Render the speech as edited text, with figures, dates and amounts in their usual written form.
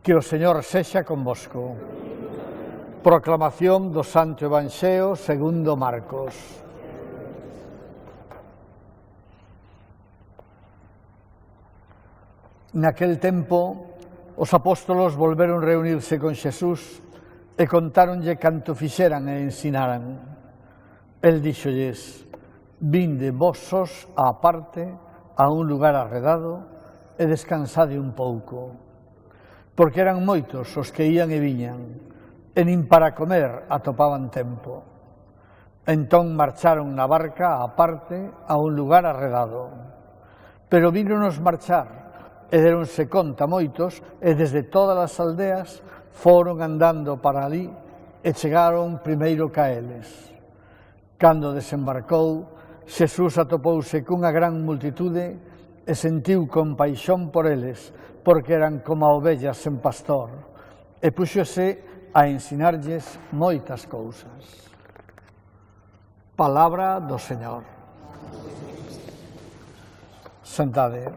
Que o Señor sexa convosco. Proclamación do Santo Evanxeo segundo Marcos. Naquel tempo, os apóstolos volveron reunirse con Xesús e contáronlle canto fixeran e ensinaran. El díxolles: vinde vós sós á parte, a un lugar arredado, e descansade un pouco. Porque eran moitos os que ían e viñan, e nin para comer atopaban tempo. Entón marcharon na barca á parte a un lugar arredado. Pero víronos marchar, e deronse conta moitos, e desde todas as aldeas foron andando para alí, e chegaron primeiro ca eles. Cando desembarcou, Xesús atopouse cunha gran multitude e sentiu compaixón por eles, porque eran como ovellas sen pastor, e púxose a ensinarlles moitas cousas. Palabra do Señor. Sentade.